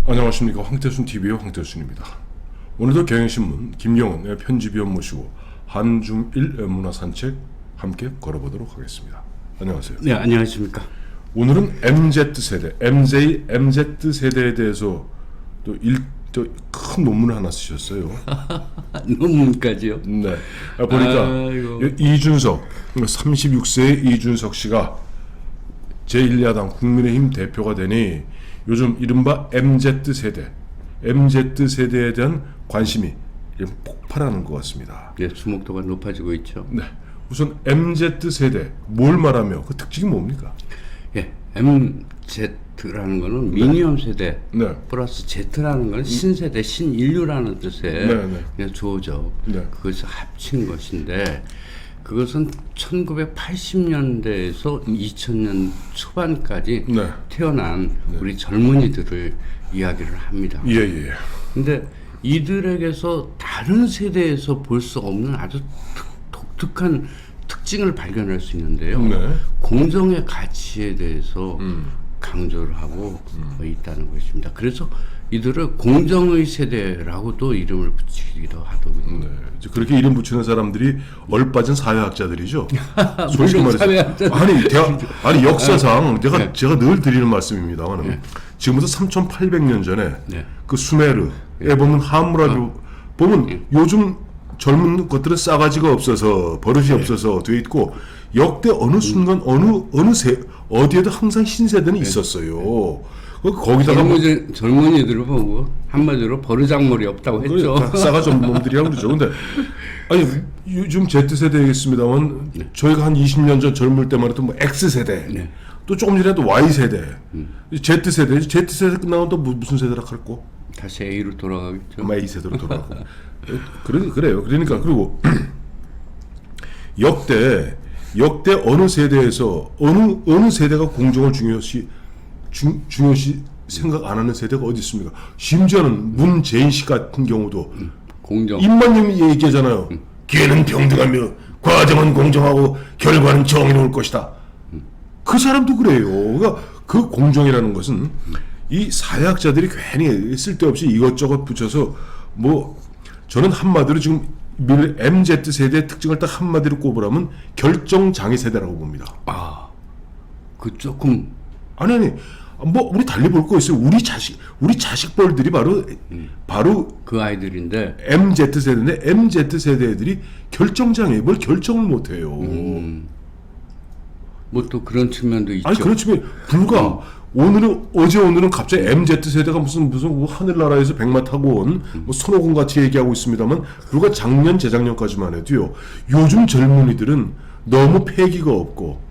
안녕하십니까. 황태순 TV의 황태순입니다. 오늘도 경향신문 김영훈 편집위원 모시고 한중일 문화산책 함께 걸어보도록 하겠습니다. 안녕하세요. 네, 안녕하십니까. 오늘은 MZ세대, MZ세대에 대해서 또 큰 논문을 하나 쓰셨어요. 논문까지요? 네. 보니까 이준석, 36세의 이준석 씨가 제1야당 국민의힘 대표가 되니 요즘 이른바 MZ세대에 대한 관심이 폭발하는 것 같습니다. 네, 주목도가 높아지고 있죠. 네. 우선 MZ세대, 뭘 말하며 그 특징이 뭡니까? 예, MZ라는 거는 미니멈 세대 네. 플러스 Z라는 건 신세대, 신인류라는 뜻의 그냥 조어죠. 네. 그것을 합친 것인데 그것은 1980년대에서 2000년 초반까지 태어난 우리 젊은이들을 이야기를 합니다. 예. 근데 이들에게서 다른 세대에서 볼 수 없는 아주 독특한 특징을 발견할 수 있는데요. 공정의 가치에 대해서 강조를 하고 있다는 것입니다. 그래서 이들을 공정의 세대라고도 이름을 붙이기도 하더군요. 네. 그렇게 이름 붙이는 사람들이 얼빠진 사회학자들이죠. 솔직히 말해서 아니 역사상 제가 늘 드리는 말씀입니다만 지금부터 3,800년 전에 그 수메르에 보면 하므라비 보면 요즘 젊은 것들은 싸가지가 없어서 버릇이 없어서 돼 있고 역대 어느 순간 어디에도 항상 신세대는 있었어요. 거기다가 젊은이들을 보고 한마디로 버르장머리 없다고 했죠. 싸가지 없는 놈들이라고 그러죠. 근데 아니 요즘 Z세대이겠습니다만 저희가 한 20년 전 젊을 때만 해도 뭐 X세대 또 조금 전에도 Y세대 Z세대 끝나면 또 무슨 세대라 할거? 다시 A로 돌아가겠죠. A세대로 돌아가고 그래요. 그러니까 그리고 역대 어느 세대에서 어느 세대가 공정을 중요시 생각 안 하는 세대가 어디 있습니까? 심지어는 문재인 씨 같은 경우도 공정. 입만님이 얘기하잖아요. 기회는 평등하며 과정은 공정하고 결과는 정의로울 것이다. 그 사람도 그래요. 그러니까 그 공정이라는 것은 이 사회학자들이 괜히 쓸데없이 이것저것 붙여서 뭐 저는 한마디로 지금 MZ세대의 특징을 딱 한마디로 꼽으라면 결정장애 세대라고 봅니다. 그 조금 아니 뭐 우리 달리 볼 거 있어요. 우리 자식뻘들이 바로 그 아이들인데 MZ세대인데 MZ세대 애들이 결정장애 뭘 결정을 못 해요. 뭐 또 그런 측면도 있죠. 아니 그런 측면 불과 오늘은 갑자기 MZ세대가 무슨 뭐 하늘나라에서 백마 타고 온 뭐 손오공 같이 얘기하고 있습니다만 불과 작년 재작년까지만 해도요. 요즘 젊은이들은 너무 패기가 없고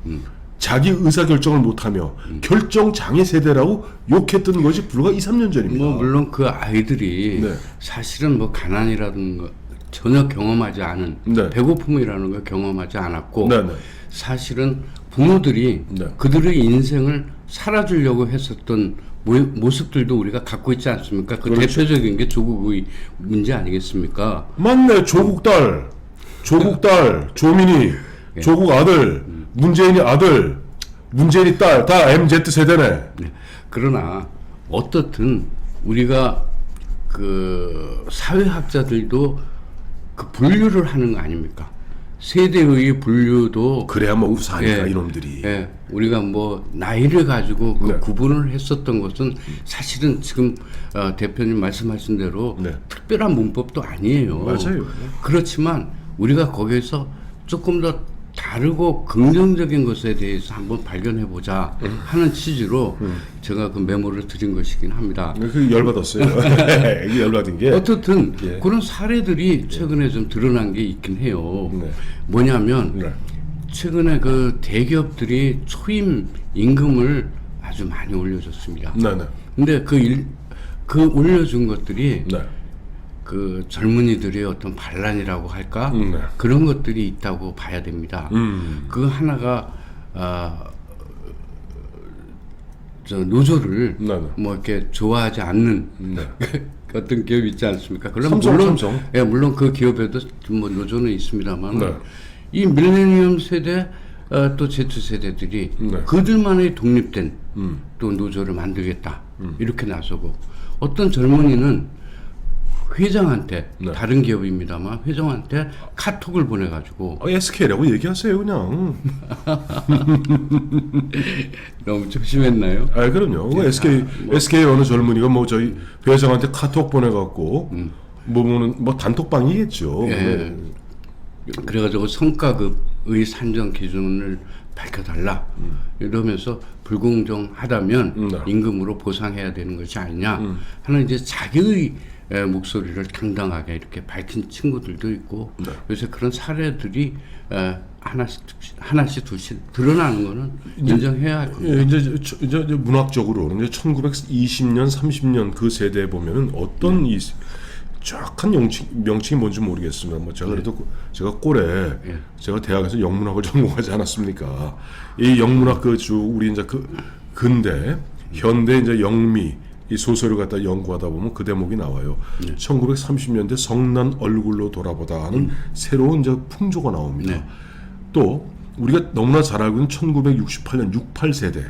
자기 의사결정을 못하며 결정장애 세대라고 욕했던 것이 불과 2-3년 전입니다. 뭐 물론 그 아이들이 사실은 뭐 가난이라는 거 전혀 경험하지 않은 배고픔이라는 걸 경험하지 않았고 사실은 부모들이 그들의 인생을 살아주려고 했었던 모습들도 우리가 갖고 있지 않습니까? 그 대표적인 게 조국의 문제 아니겠습니까? 맞네. 조국 딸, 조민이, 조국 아들, 문재인이 아들, 문재인이 딸, 다 MZ세대네. 그러나 어떻든 우리가 그 사회학자들도 그 분류를 하는 거 아닙니까? 세대의 분류도 그래야 뭐 우사하니까 이놈들이. 우리가 뭐 나이를 가지고 그 구분을 했었던 것은 사실은 지금 대표님 말씀하신 대로 특별한 문법도 아니에요. 맞아요. 그렇지만 우리가 거기에서 조금 더 다르고 긍정적인 것에 대해서 한번 발견해보자 하는 취지로 제가 그 메모를 드린 것이긴 합니다. 그 열받았어요. 이게 열받은 게. 어떻든 그런 사례들이 최근에 좀 드러난 게 있긴 해요. 뭐냐면 최근에 그 대기업들이 초임 임금을 아주 많이 올려줬습니다. 근데 그 올려준 것들이 그 젊은이들의 어떤 반란이라고 할까 그런 것들이 있다고 봐야 됩니다. 그 하나가 저 노조를 뭐 이렇게 좋아하지 않는 어떤 기업이 있지 않습니까? 그럼 삼성. 물론 그 기업에도 뭐 노조는 있습니다만 이 밀레니엄 세대 또 Z 세대들이 그들만의 독립된 또 노조를 만들겠다. 이렇게 나서고 어떤 젊은이는 회장한테 네. 다른 기업입니다만 회장한테 카톡을 보내가지고 SK라고 얘기하세요 그냥. 너무 조심했나요? 아 그럼요. SK 어느 젊은이가 뭐 저희 회장한테 카톡 보내갖고 뭐 단톡방이겠죠. 예. 그래가지고 성과급의 산정 기준을 밝혀달라 이러면서 불공정하다면 네. 임금으로 보상해야 되는 것이 아니냐 하는 이제 자기의 목소리를 당당하게 이렇게 밝힌 친구들도 있고 네. 요새 그런 사례들이 하나씩 둘씩 드러나는 거는 인정해야 할 겁니다. 예, 이제 문학적으로 이제 1920년, 30년 그 세대에 보면은 어떤 이 정확한 명칭이 뭔지 모르겠습니다. 뭐 제가 그래도 제가 꼴에 제가 대학에서 영문학을 전공하지 않았습니까? 이 영문학 우리 이제 근대 현대 이제 영미 이 소설을 갖다 연구하다 보면 그 대목이 나와요. 1930년대 성난 얼굴로 돌아보다 하는 새로운 이제 풍조가 나옵니다. 또 우리가 너무나 잘 알고 있는 1968년 68세대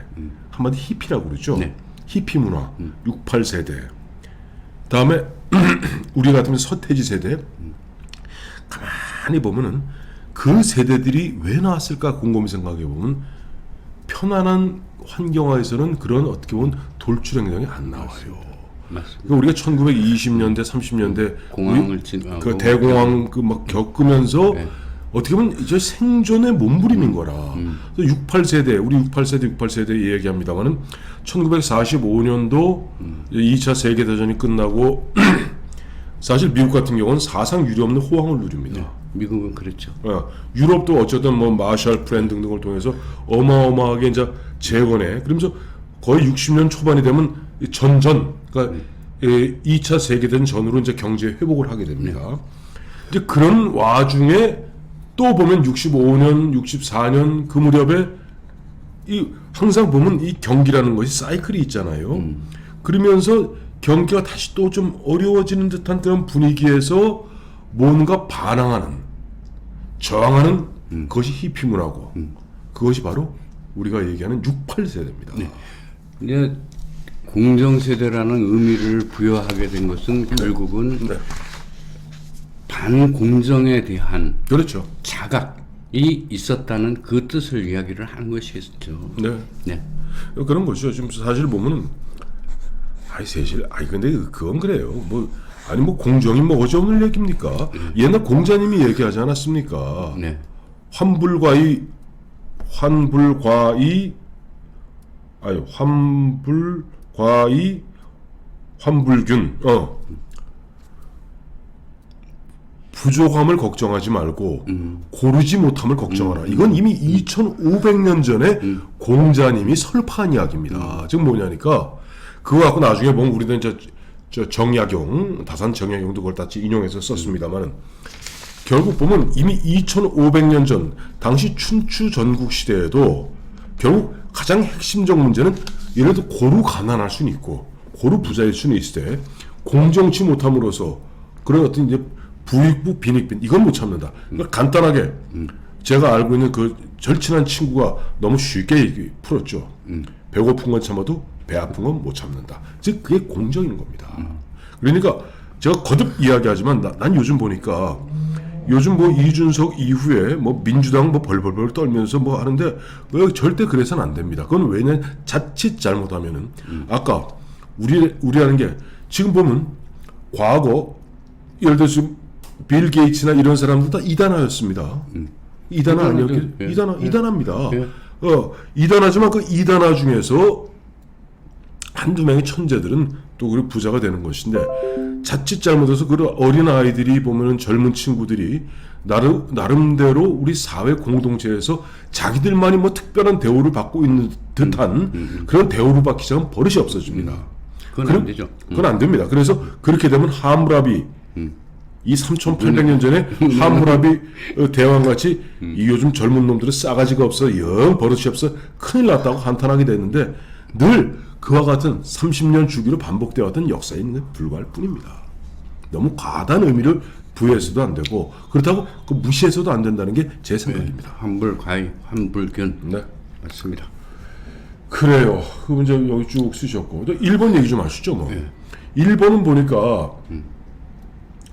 한마디 히피라고 그러죠. 히피 문화 68세대. 다음에 우리 같으면 서태지 세대. 가만히 보면은 그 세대들이 왜 나왔을까 곰곰이 생각해 보면 편안한 환경하에서는 그런 어떻게 보면 돌출 행동이 안 나와요. 맞습니다. 그러니까 우리가 1920년대, 30년대 공항을 그 대공황 그 막 겪으면서 어떻게 보면 이제 생존의 몸부림인 거라. 68세대, 우리 68세대 얘기합니다만은 1945년도 2차 세계대전이 끝나고 사실 미국 같은 경우는 사상 유례없는 호황을 누립니다. 미국은 그랬죠. 유럽도 어쨌든 뭐 마샬 플랜 등등을 통해서 어마어마하게 이제 재건해. 그러면서 거의 60년 초반이 되면 그러니까 2차 세계대전 전후로 이제 경제 회복을 하게 됩니다. 이제 그런 와중에 또 보면 65년, 64년 그 무렵에 항상 보면 이 경기라는 것이 사이클이 있잖아요. 그러면서 경기가 다시 또 좀 어려워지는 듯한 그런 분위기에서 뭔가 반항하는, 저항하는 그것이 히피 문화고 그것이 바로 우리가 얘기하는 68세대입니다. 이제 공정세대라는 의미를 부여하게 된 것은 결국은 반공정에 대한 그렇죠. 자각이 있었다는 그 뜻을 이야기를 하는 것이겠죠. 네. 그런 거죠. 지금 사실 보면은 근데 그건 그래요. 뭐 공정이 뭐 어제오늘 얘기입니까? 옛날 공자님이 얘기하지 않았습니까? 환불과의 환불균. 부족함을 걱정하지 말고 고르지 못함을 걱정하라. 이건 이미 2500년 전에 공자님이 설파한 이야기입니다. 지금 뭐냐니까 그거 갖고 나중에 보면 우리는 저 정약용, 다산 정약용도 그걸 다 인용해서 썼습니다만은 결국 보면 이미 2500년 전 당시 춘추 전국 시대에도 결국 가장 핵심적 문제는 예를 들어 고루 가난할 수는 있고 고루 부자일 수는 있을 때 공정치 못함으로써 그런 어떤 이제 부익부 빈익빈 이건 못 참는다. 그러니까 간단하게 제가 알고 있는 그 절친한 친구가 너무 쉽게 풀었죠. 배고픈 건 참아도 배 아픈 건 못 참는다. 즉 그게 공정인 겁니다. 그러니까 제가 거듭 이야기하지만 난 요즘 보니까 요즘 뭐 이준석 이후에 뭐 민주당 뭐 벌벌벌 떨면서 뭐 하는데 절대 그래서는 안 됩니다. 그건 왜냐면 자칫 잘못하면은 아까 우리라는 게 지금 보면 과거 예를 들어 지금 빌 게이츠나 이런 사람들 다 이단화였습니다. 이단화 아니었겠? 이단화입니다. 이단화지만 그 이단화 중에서 한두 명의 천재들은 또 그리고 부자가 되는 것인데 자칫 잘못해서 그 어린 아이들이 보면은 젊은 친구들이 나름대로 우리 사회 공동체에서 자기들만이 뭐 특별한 대우를 받고 있는 듯한 그런 대우를 받기 시작하면 버릇이 없어집니다. 그건 안 되죠. 그건 안 됩니다. 그래서 그렇게 되면 하무라비 이 3,800년 전에 하무라비 대왕같이 이 요즘 젊은 놈들은 싸가지가 없어 영 버릇이 없어 큰일 났다고 한탄하게 되는데 늘 그와 같은 30년 주기로 반복되어 왔던 역사에 있는 데 불과할 뿐입니다. 너무 과다한 의미를 부여해서도 안 되고 그렇다고 그 무시해서도 안 된다는 게 제 생각입니다. 환불, 과잉, 환불균. 맞습니다. 그래요. 그 문제 여기 쭉 쓰셨고 또 일본 얘기 좀 하시죠. 뭐 일본은 보니까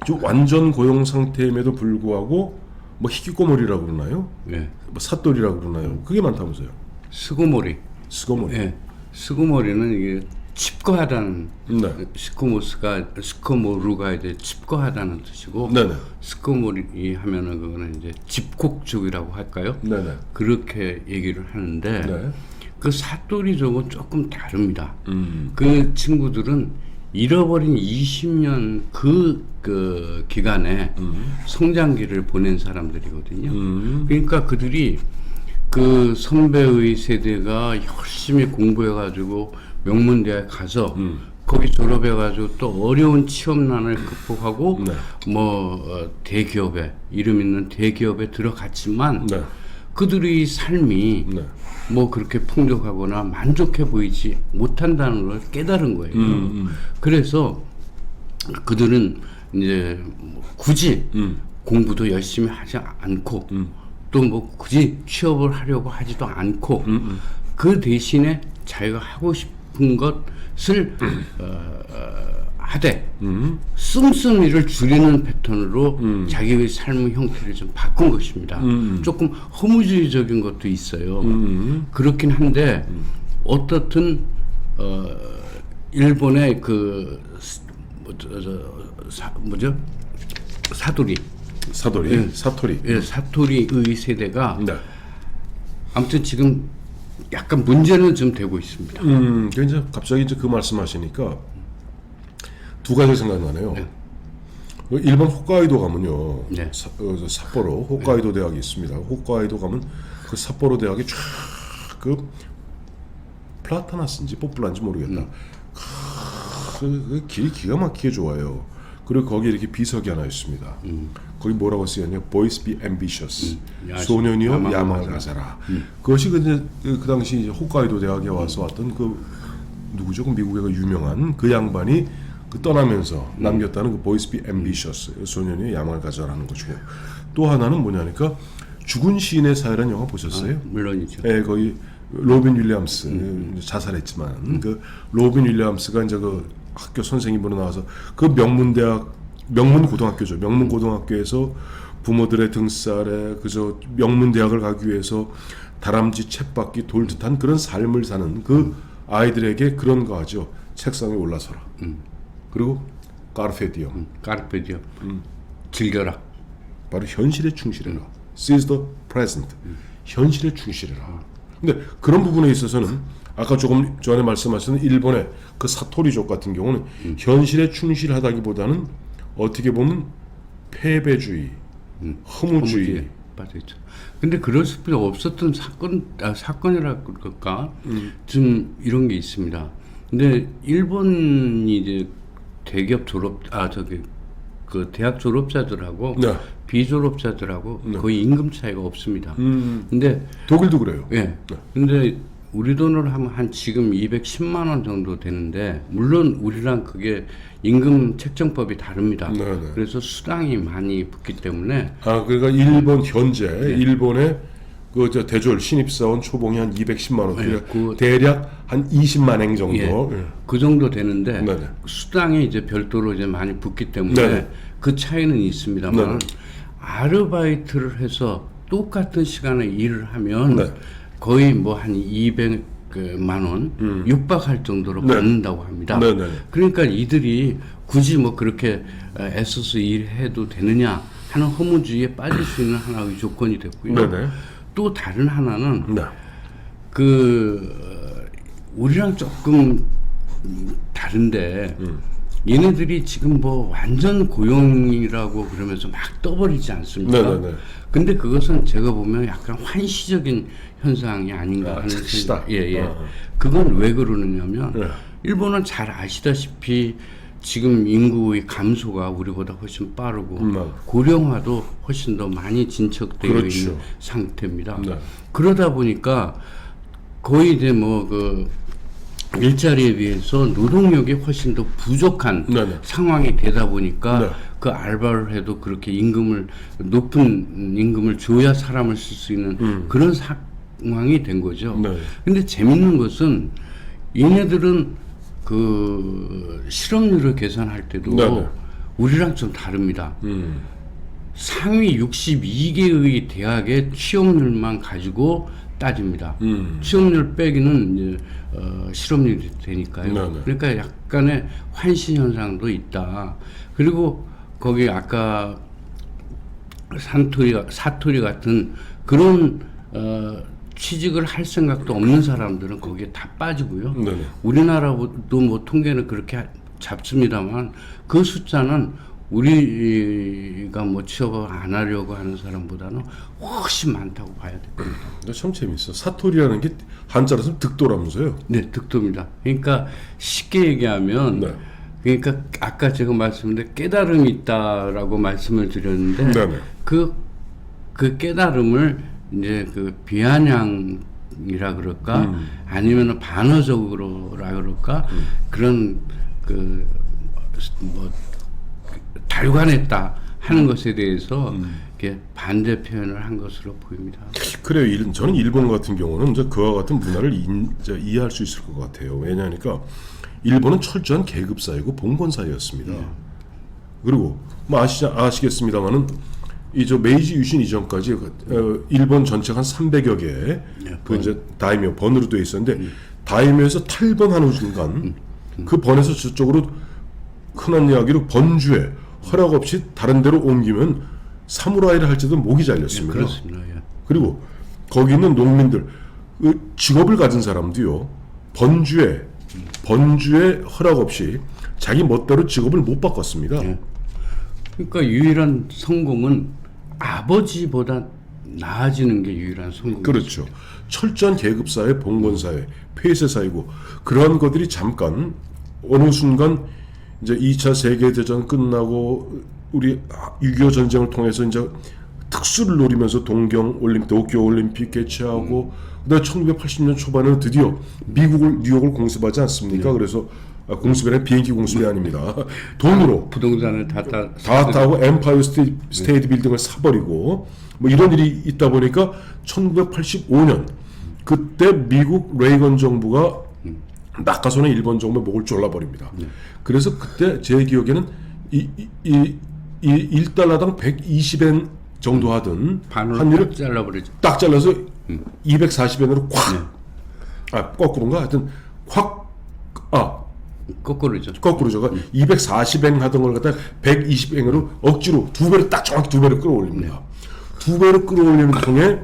좀 완전 고용 상태임에도 불구하고 뭐 히키코모리라고 그러나요? 예. 뭐 사토리라고 그러나요? 그게 많다면서요? 스고모리. 스고모리. 예. 스고모리는 이게 칩거하다는 네. 스코모루가 이제 칩거하다는 뜻이고 네네. 스코모리 하면은 그거는 이제 집콕죽이라고 할까요? 네네. 그렇게 얘기를 하는데 네. 그 사토리족은 조금 다릅니다. 그 친구들은 잃어버린 20년 그 기간에 성장기를 보낸 사람들이거든요. 그러니까 그들이 그 선배의 세대가 열심히 공부해가지고 명문대학에 가서 거기 졸업해가지고 또 어려운 취업난을 극복하고 네. 대기업에 이름 있는 대기업에 들어갔지만 네. 그들의 삶이 네. 뭐 그렇게 풍족하거나 만족해 보이지 못한다는 걸 깨달은 거예요. 그래서 그들은 이제 뭐 굳이 공부도 열심히 하지 않고 또 뭐 굳이 취업을 하려고 하지도 않고 그 대신에 자기가 하고 싶은 것을 하되 씀씀이를 줄이는 패턴으로 자기의 삶의 형태를 좀 바꾼 것입니다. 조금 허무주의적인 것도 있어요. 그렇긴 한데 어떻든 일본의 그 사토리 예. 사토리. 예, 사토리의 세대가 네. 아무튼 지금 약간 문제는 좀 되고 있습니다. 이제 갑자기 이제 그 말씀하시니까 두 가지 생각나네요. 네. 일본 홋카이도 가면요, 네. 삿포로 홋카이도 대학이 있습니다. 홋카이도 가면 그 삿포로 대학이 쫙 그 플라타나스인지 뽀플란지 모르겠다. 그 길이 기가 막히게 좋아요. 그리고 거기 이렇게 비석이 하나 있습니다. 거기 뭐라고 쓰였냐? Boys be ambitious. 소년이여 야망을 가져라. 그것이 그 당시 이제 홋카이도 대학에 와서 왔던 그 누구죠? 그 미국의 그 유명한 그 양반이 그 떠나면서 남겼다는 그 Boys be ambitious. 소년이여 야망을 가져라는 것이고 또 하나는 뭐냐니까 죽은 시인의 사회라는 영화 보셨어요? 물론이죠. 네, 거기 로빈 윌리엄스 자살했지만 그 로빈 윌리엄스가 이제 그 학교 선생님으로 나와서 그 명문 고등학교죠. 명문 고등학교에서 부모들의 등살에 그저 명문 대학을 가기 위해서 다람쥐 쳇바퀴 돌 듯한 그런 삶을 사는 그 아이들에게 그런 거 하죠. 책상에 올라서라. 그리고 까르페디엄. 까르페디엄. 즐겨라. 바로 현실에 충실해라. Seize the present. 현실에 충실해라. 근데 그런 부분에 있어서는 아까 조금 전에 말씀하신 일본의 그 사토리족 같은 경우는 현실에 충실하다기보다는 어떻게 보면 패배주의, 허무주의. 빠져있죠. 근데 그럴 수밖에 없었던 사건이라 그럴까? 좀 이런 게 있습니다. 근데 일본이 이제 대기업 그 대학 졸업자들하고 네. 비졸업자들하고 거의 임금 차이가 없습니다. 근데 독일도 그래요. 예. 네. 근데 우리 돈으로 하면 한 지금 210만 원 정도 되는데 물론 우리랑 그게 임금 책정법이 다릅니다. 네네. 그래서 수당이 많이 붙기 때문에 그러니까 일본 현재 일본의 그 저 대졸 신입사원 초봉이 한 210만 원. 그러니까 대략 한 20만 행 정도. 예, 그 정도 되는데 네네. 수당이 이제 별도로 이제 많이 붙기 때문에 네네. 그 차이는 있습니다만 네네. 아르바이트를 해서 똑같은 시간에 일을 하면 네. 거의 뭐 한 200만 원 육박할 정도로 네. 받는다고 합니다. 네네. 그러니까 이들이 굳이 뭐 그렇게 애써서 일해도 되느냐 하는 허무주의에 빠질 수 있는 하나의 조건이 됐고요. 네네. 또 다른 하나는 네. 우리랑 조금 다른데 얘네들이 지금 뭐 완전 고용이라고 그러면서 막 떠버리지 않습니까? 네네네. 근데 그것은 제가 보면 약간 환시적인 현상이 아닌가 하는 시다. 예. 그건 왜 그러느냐면 네. 일본은 잘 아시다시피 지금 인구의 감소가 우리보다 훨씬 빠르고 고령화도 훨씬 더 많이 진척되어 그렇죠. 있는 상태입니다. 네. 그러다 보니까 거의 이제 뭐 그 일자리에 비해서 노동력이 훨씬 더 부족한 네네. 상황이 되다 보니까 네. 그 알바를 해도 그렇게 높은 임금을 줘야 사람을 쓸 수 있는 그런 상황이 된 거죠. 네. 근데 재밌는 것은 얘네들은 그 실업률을 계산할 때도 네네. 우리랑 좀 다릅니다. 상위 62개의 대학의 취업률만 가지고 따집니다. 취업률 빼기는 이제 실업률이 되니까요. 네네. 그러니까 약간의 환시 현상도 있다. 그리고 거기 아까 사토리 같은 그런 취직을 할 생각도 없는 사람들은 거기에 다 빠지고요. 네네. 우리나라도 뭐 통계는 그렇게 잡습니다만 그 숫자는 우리가 뭐 취업을 안 하려고 하는 사람보다는 훨씬 많다고 봐야 될 겁니다. 근데 참 재밌어. 사토리라는 게 한자로서 득도라면서요. 네, 득도입니다. 그러니까 쉽게 얘기하면 네. 그러니까 아까 제가 말씀드린 깨달음이 있다라고 말씀을 드렸는데 네네. 그 깨달음을 이제 그 비아냥이라 그럴까 아니면 반어적으로라 그럴까 그런 그 뭐 달관했다 하는 것에 대해서 이렇게 반대 표현을 한 것으로 보입니다. 그래요. 저는 일본 같은 경우는 이제 그와 같은 문화를 이제 이해할 수 있을 것 같아요. 왜냐하니까 일본은 철저한 계급 사회고 봉건 사회였습니다. 그리고 뭐 아시겠습니다만은 이 저 메이지 유신 이전까지 일본 전체가 한 300여 개의 그 이제 다이묘 번으로 되어 있었는데 다이묘에서 탈번하는 순간 그 번에서 저쪽으로 흔한 이야기로 번주에 허락 없이 다른 데로 옮기면 사무라이를 할지도 목이 잘렸습니다. 그렇습니다. 예. 그리고 거기 있는 농민들 그 직업을 가진 사람도요 번주에 허락 없이 자기 멋대로 직업을 못 바꿨습니다. 예. 그러니까 유일한 성공은 아버지보다 나아지는 게 유일한 성공. 그렇죠. 철저한 계급사회, 봉건사회, 폐쇄사회고 그러한 것들이 잠깐 어느 순간 이제 2차 세계대전 끝나고 우리 6.25 전쟁을 통해서 이제 특수를 노리면서 도쿄올림픽 개최하고 그다음에 1980년 초반에는 드디어 뉴욕을 공습하지 않습니까? 그래서 공습이 아니라 비행기 공습이 아닙니다. 돈으로 부동산을 다 타고 엠파이어 스테이트 빌딩을 사버리고 뭐 이런 일이 있다 보니까 1985년 그때 미국 레이건 정부가 낙하산에 일본 정부의 목을 졸라버립니다. 그래서 그때 제 기억에는 이 1달러당 120엔 정도 하던 환율을 잘라버리죠. 딱 잘라서 240엔으로 콱 거꾸로인가 하여튼 거꾸로죠. 거꾸로죠. 240엔 하던 걸 갖다 120엔으로 억지로 정확히 두 배로 끌어올립니다. 두 배로 끌어올리는 통에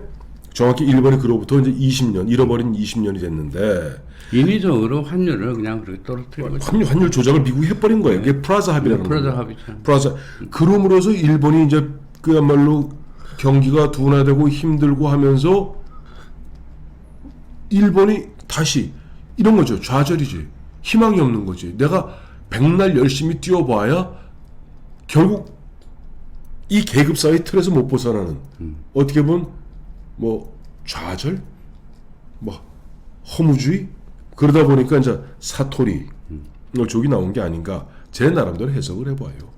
정확히 일본이 그로부터 이제 20년 잃어버린 20년이 됐는데 인위적으로 환율을 그냥 그렇게 떨어뜨리고 환율 조작을 미국이 해버린 거예요. 그게 프라자 합의라는 거예요. 프라자 합의죠. 프라자. 그럼으로써 일본이 이제 그야말로 경기가 둔화되고 힘들고 하면서 일본이 다시 이런 거죠. 좌절이지. 희망이 없는 거지. 내가 백날 열심히 뛰어봐야 결국 이 계급사회 틀에서 못 벗어나는 어떻게 보면 뭐 좌절, 뭐 허무주의 그러다 보니까 이제 사토리 쪽이 나온 게 아닌가 제 나름대로 해석을 해봐요.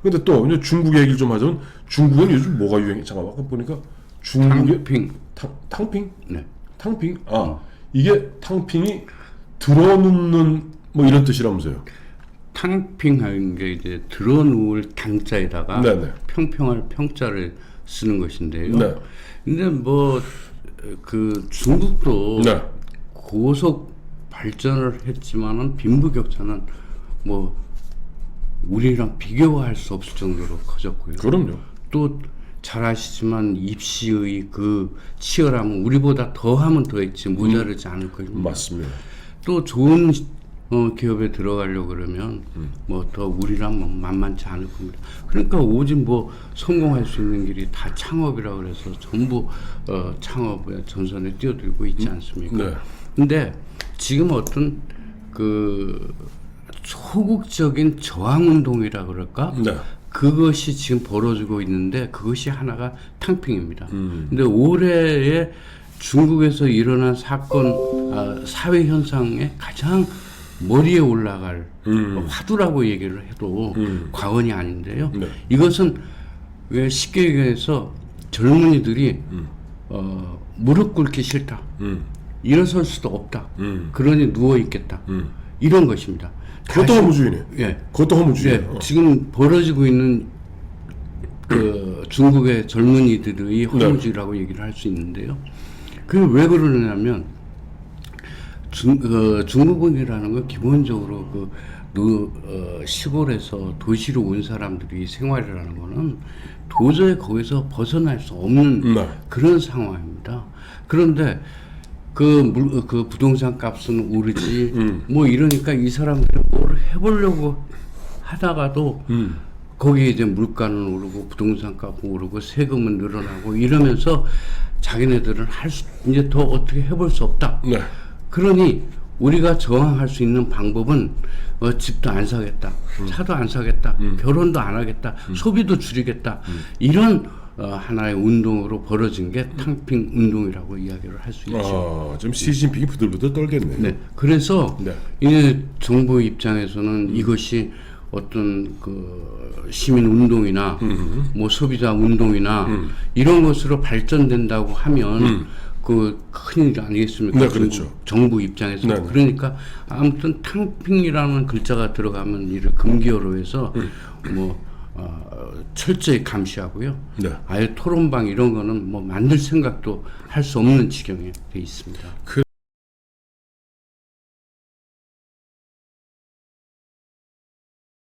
근데 또 이제 중국 얘기를 좀 하자면 중국은 요즘 뭐가 유행해? 잠깐만 아까 보니까 중국의 탕핑? 네. 탕핑? 이게 탕핑이 들어눕는 뭐 이런 뜻이라면서요. 탕핑하는 게 이제 들어누울 탕자에다가 네네. 평평할 평자를 쓰는 것인데요. 네. 근데 뭐 그 중국도 네. 고속 발전을 했지만은 빈부격차는 뭐 우리랑 비교할 수 없을 정도로 커졌고요. 그럼요. 또 잘 아시지만 입시의 그 치열함은 우리보다 더하면 더했지 모자르지 않을 것입니다. 맞습니다. 또 좋은 기업에 들어가려고 그러면 뭐 더 우리랑 뭐 만만치 않을 겁니다. 그러니까 오직 뭐 성공할 수 있는 길이 다 창업이라 그래서 전부 창업의 전선에 뛰어들고 있지 않습니까? 네. 근데 지금 어떤 그 소극적인 저항운동이라 그럴까? 네. 그것이 지금 벌어지고 있는데 그것이 하나가 탕핑입니다. 근데 올해에 중국에서 일어난 사건, 사회 현상의 가장 머리에 올라갈 화두라고 얘기를 해도 과언이 아닌데요. 네. 이것은 왜 쉽게 얘기해서 젊은이들이 무릎 꿇기 싫다. 일어설 수도 없다. 그러니 누워 있겠다. 이런 것입니다. 그것도 허무주의네. 예. 그것도 허무주의네. 예. 지금 벌어지고 있는 그 중국의 젊은이들의 허무주의라고 얘기를 할 수 있는데요. 그게 왜 그러냐면 중국인이라는 건 기본적으로 시골에서 도시로 온 사람들이 생활이라는 거는 도저히 거기서 벗어날 수 없는 그런 상황입니다. 그런데 그 부동산 값은 오르지 뭐 이러니까 이 사람들이 뭘 해보려고 하다가도 거기에 이제 물가는 오르고 부동산 값은 오르고 세금은 늘어나고 이러면서 자기네들은 이제 더 어떻게 해볼 수 없다. 네. 그러니 우리가 저항할 수 있는 방법은 집도 안 사겠다, 차도 안 사겠다, 결혼도 안 하겠다, 소비도 줄이겠다. 이런 하나의 운동으로 벌어진 게 탕핑 운동이라고 이야기를 할 수 있죠. 좀 시진핑이 부들부들 떨겠네요. 네, 그래서 네. 이제 정부 입장에서는 이것이 어떤 그 시민 운동이나 뭐 소비자 운동이나 이런 것으로 발전된다고 하면 그 큰일 아니겠습니까? 네, 그렇죠. 정부 입장에서. 네, 네. 그러니까 아무튼 탕핑이라는 글자가 들어가면 이를 금기어로 해서 철저히 감시하고요. 네. 아예 토론방 이런 거는 뭐 만들 생각도 할 수 없는 지경에 돼 있습니다.